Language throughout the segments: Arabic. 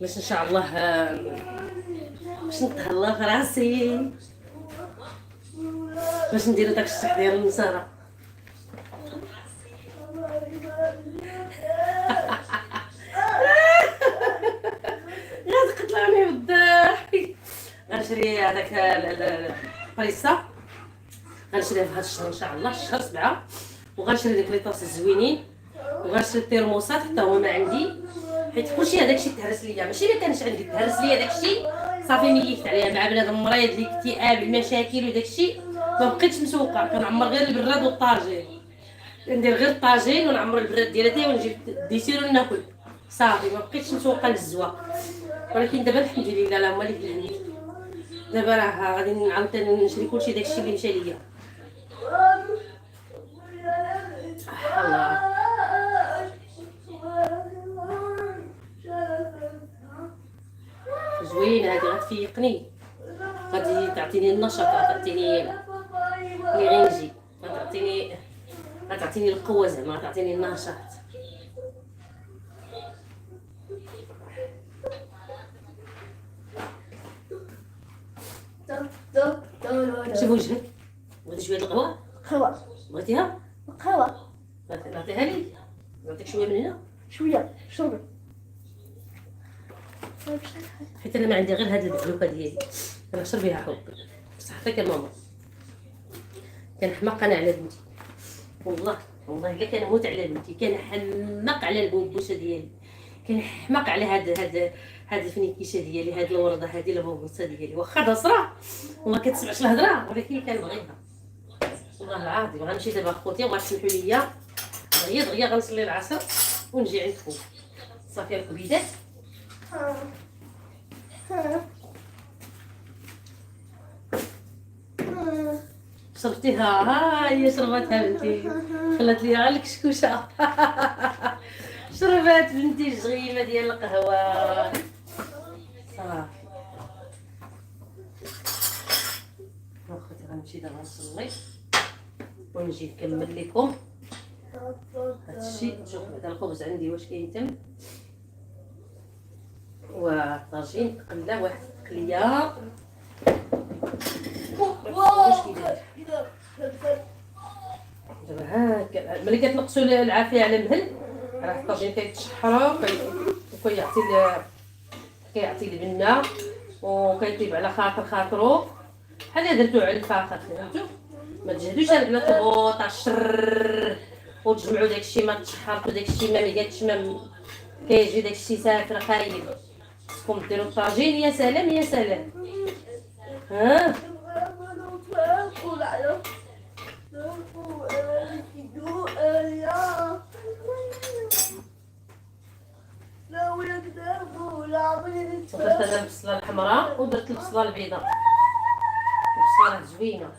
باش ان شاء الله باش نتهلا في راسي، باش نديرو داك التحضير للنصارى. غتقتلوني بالضحك. غنشري هذاك البريسا، غنشريها في هذا الشهر ان شاء الله، شهر 7. وغنشري ديك لي طاس زوينين، وغنشري الترموسات حتى هما عندي، حيت كلشي هذاك الشيء تهرس ليا، ماشي ما كانش عندي تهرس ليا داك الشيء صافي ميت عليا مع بنادم مريض الاكتئاب المشاكل وداك الشيء. ما بقيتش مسوقه، كنعمر غير البراد والطاجين، ندير غير الطاجين ونعمر البراد ديالتي ونجيب ديسير وناكل صافي. ما بقيتش مسوقه للزوا، ولكن دابا الحمد لله اللهم لك الحمد. دابا راه غادي عاوتاني نشري كلشي داكشي اللي مشى ليا. الله زوينه هادي، غتفيقني، غادي تعطيني النشاط، غتعطيني اللي غينجي، غتعطيني القوه، زعما غتعطيني النشاط. شوف وجهك، بغيتي شويه القهوه؟ قهوة بغيتيها؟ قهوة نعطيها لي، نعطيك شويه من هنا، شوية شرب. حيت انا ما عندي غير هاد البحلوكه ديالي، انا نشرب بها حب. بصح عطيك ماما، كنحماق انا على بنتي، والله الا كنموت على بنتي، كنحماق على البوبوسه ديالي، كنحماق على هاد الفنيكيشه ديالي، هاد الورده هادي البوبوسه ديالي، واخا ضصره وما كتسمعش الهضره ولكن كنبغيها والله العظيم. غنمشي دابا خوتي وغتسمحوا لي دغيا غنصلي العصر ونجي عندكم صافي القبيدات. شربتيها؟ ها هي شربتها بنتي، خلات لي غير الكشكوشه. شربات بنتي الجغيمه ديال القهوه صافي. اخوتي غنمشي دابا نصلي ونجي نكمل لكم هادشي. نشوف بعدا الخبز عندي واش كيتم، والطاجين تقلى واحد التقليه. واش كيدير دابا هاكا ملي كتنقصوا العافيه على المهل، راه الطاجين كيتشحر وكيعطي البنه وكيطيب على خاطرو، بحال درتو على الفاخر فهمتوا. ما تجهدوش البنات البوط الشر وتجمعوا داكشي ما تشحرتو، داكشي ما ميقاتش، ما كيجي داكشي سافر خايب. خصكم ديروا الطاجين. يا سلام يا سلام. ها درت انا البصله الحمراء ودرت البصله البيضاء، البصله زوينه.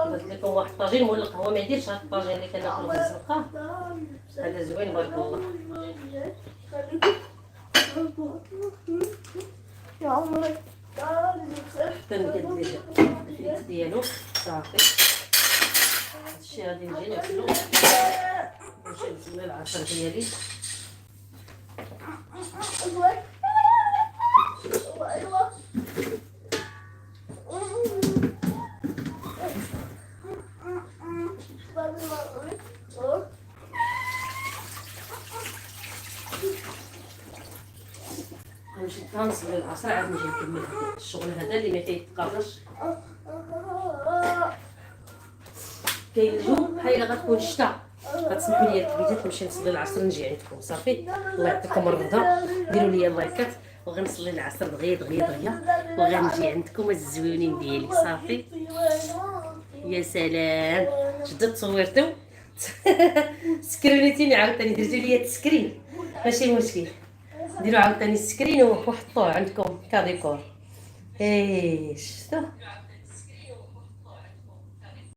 درت لكم واحد الطاجين مول القهوه، ما يديرش هاد الطاجين اللي كناكلو في الزنقه، هذا زوين بارك الله. يا عمري حتى نقاد ليه الفيت ديالو صافي. هادشي غادي نجي نغسلو ونمشي نسمي العصير ديالي. غنمشي نصلي العصر عاد نجي نكمل هذا الشغل هذا اللي ما كيتقرش. كاين اليوم بحال الا غتكون الشتا، غتسمحوا لي الكبيدات نمشي نصلي العصر نجي عندكم صافي. الله يعطيكم الرضا، ديروا لي اللايكات وغنصلي العصر دغيا وغنجي عندكم الزوينين ديالي صافي. يا سلام جدد تصورتو. سكرينيتيني عاوتاني، درتو لي التسكرين ماشي مشكل، ديروا عاوتاني السكرين وحطوه عندكم كديكور. ايه شفتوا